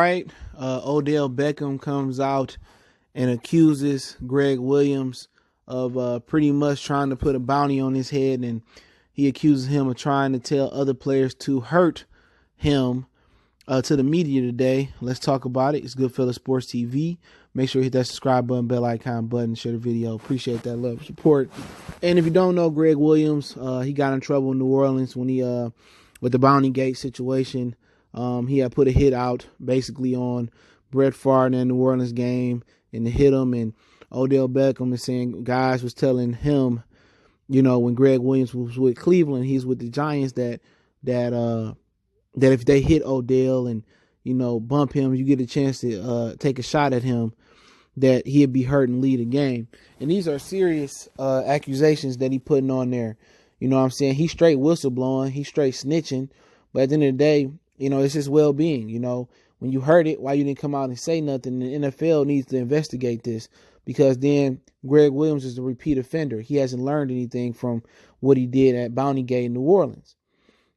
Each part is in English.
right. Odell Beckham comes out and accuses Gregg Williams of pretty much trying to put a bounty on his head, and he accuses him of trying to tell other players to hurt him to the media today. Let's talk about it. It's Goodfellas Sports TV. Make sure you hit that subscribe button, bell icon button, share the video. Appreciate that love and support. And if you don't know Gregg Williams, he got in trouble in New Orleans when he with the Bounty Gate situation. He had put a hit out basically on Brett Favre in the New Orleans game and hit him. And Odell Beckham is saying guys was telling him, you know, when Gregg Williams was with Cleveland, he's with the Giants, that if they hit Odell and, you know, bump him, you get a chance to take a shot at him, that he'd be hurt and lead a game. And these are serious accusations that he putting on there. You know what I'm saying? He's straight whistleblowing. He's straight snitching. But at the end of the day, you know, it's his well-being. You know, when you heard it, why you didn't come out and say nothing? The NFL needs to investigate this, because then Gregg Williams is a repeat offender. He hasn't learned anything from what he did at Bounty Gate in New Orleans.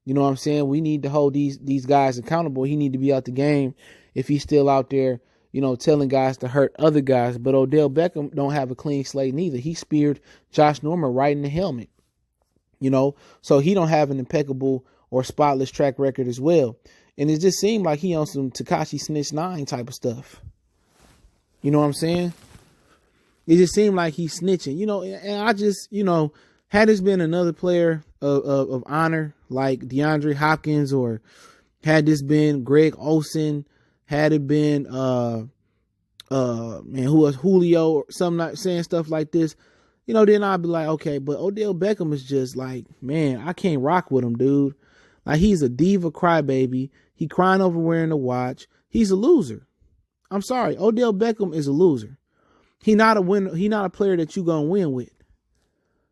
You know what I'm saying? We need to hold these guys accountable. He need to be out the game if he's still out there, you know, telling guys to hurt other guys. But Odell Beckham don't have a clean slate neither. He speared Josh Norman right in the helmet. You know, so he don't have an impeccable or spotless track record as well. And it just seemed like he on some Tekashi Snitch 9 type of stuff. You know what I'm saying? It just seemed like he's snitching, you know, and I just, you know, had this been another player of honor like DeAndre Hopkins, or had this been Greg Olsen, had it been, man, who was Julio or something, like saying stuff like this, you know, then I'd be like, okay, but Odell Beckham is just like, man, I can't rock with him, dude. Like, he's a diva crybaby. He crying over wearing a watch. He's a loser. I'm sorry. Odell Beckham is a loser. He not a winner. He not a player that you gonna win with.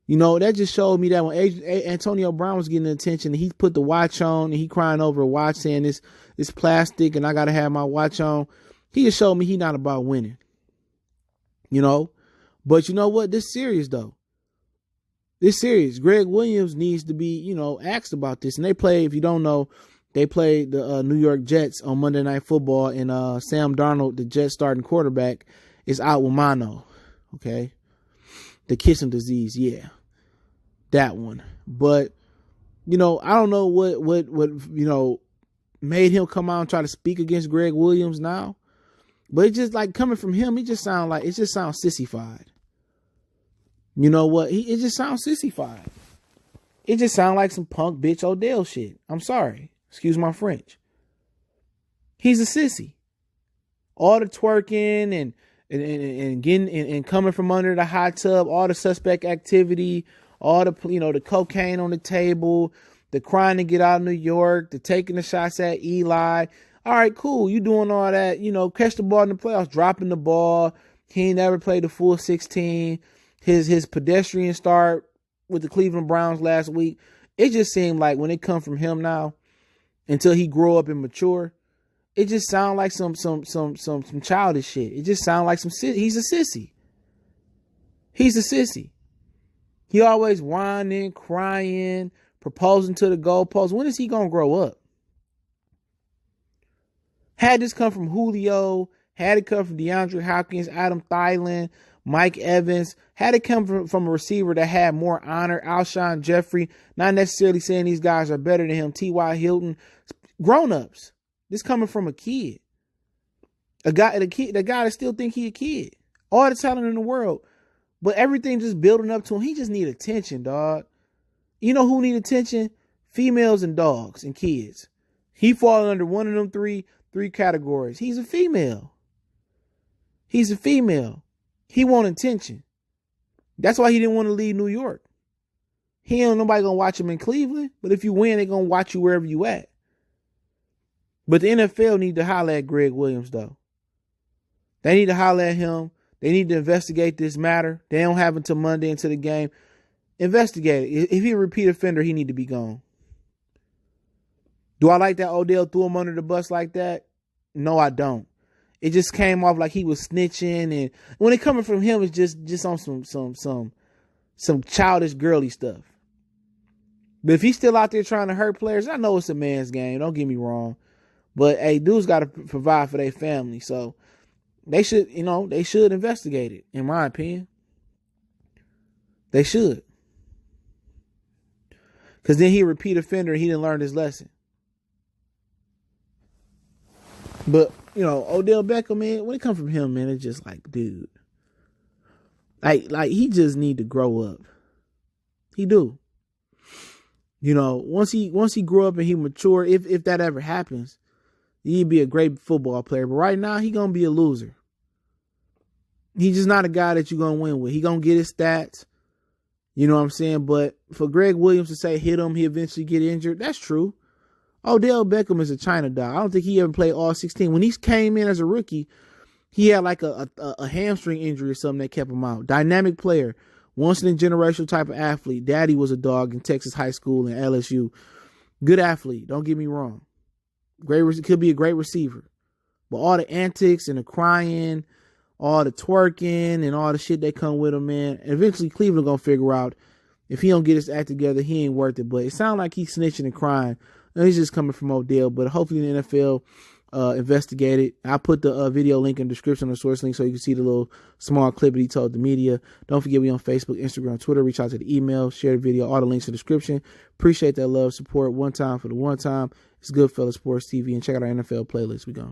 You know, that just showed me that when Antonio Brown was getting attention, and he put the watch on and he crying over a watch saying it's plastic and I got to have my watch on. He just showed me he not about winning. You know, but you know what? This serious though. This serious. Gregg Williams needs to be, you know, asked about this. And they play, if you don't know, they played the New York Jets on Monday Night Football, and Sam Darnold, the Jets starting quarterback, is out with mono. Okay. The kissing disease, yeah, that one. But, you know, I don't know what you know made him come out and try to speak against Gregg Williams now. But it just, like, coming from him, it just sounds sissified. You know what? It just sounds sissified. It just sounds like some punk bitch Odell shit. I'm sorry. Excuse my French. He's a sissy. All the twerking and getting and coming from under the hot tub, all the suspect activity, all the, you know, the cocaine on the table, the crying to get out of New York, the taking the shots at Eli. All right, cool. You doing all that, you know, catch the ball in the playoffs, dropping the ball. He ain't never played the full 16. His pedestrian start with the Cleveland Browns last week. It just seemed like when it come from him now, until he grow up and mature, it just sounds like some childish shit. It just sounds like he's a sissy. He's a sissy. He always whining, crying, proposing to the goalpost. When is he gonna grow up? Had this come from Julio, had it come from DeAndre Hopkins, Adam Thielen, Mike Evans, had it come from a receiver that had more honor, Alshon Jeffrey, not necessarily saying these guys are better than him, T.Y. Hilton, grown-ups. This coming from a kid. The guy that still think he a kid. All the talent in the world. But everything just building up to him. He just need attention, dog. You know who need attention? Females and dogs and kids. He fall under one of them three categories. He's a female. He's a female. He want attention. That's why he didn't want to leave New York. He ain't nobody gonna watch him in Cleveland. But if you win, they gonna watch you wherever you at. But the NFL need to holler at Gregg Williams, though. They need to holler at him. They need to investigate this matter. They don't have until Monday into the game. Investigate it. If he's a repeat offender, he need to be gone. Do I like that Odell threw him under the bus like that? No, I don't. It just came off like he was snitching, and when it coming from him, it's just on some childish girly stuff. But if he's still out there trying to hurt players, I know it's a man's game. Don't get me wrong. But hey, dudes got to provide for their family, so they should investigate it. In my opinion, they should, because then he a repeat offender and he didn't learn his lesson. But Odell Beckham, man, when it comes from him, man, it's just like, dude, like he just need to grow up. He do. Once he grew up and he mature, if that ever happens, he'd be a great football player. But right now, he gonna be a loser. He's just not a guy that you're gonna win with. He gonna get his stats. You know what I'm saying? But for Gregg Williams to say hit him, he eventually get injured, that's true. Odell Beckham is a China dog. I don't think he ever played all 16. When he came in as a rookie, he had like a hamstring injury or something that kept him out. Dynamic player. Once in a generational type of athlete. Daddy was a dog in Texas high school and LSU. Good athlete. Don't get me wrong. Could be a great receiver. But all the antics and the crying, all the twerking and all the shit that come with him, man. Eventually Cleveland gonna figure out if he don't get his act together, he ain't worth it. But it sounds like he's snitching and crying. And he's just coming from Odell. But hopefully the NFL investigate it. I'll put the video link in the description, the source link, so you can see the little small clip that he told the media. Don't forget, we on Facebook, Instagram, Twitter. Reach out to the email, share the video, all the links in the description. Appreciate that love, support. One time for the one time. It's Goodfellas Sports TV, and check out our NFL playlist. We gone.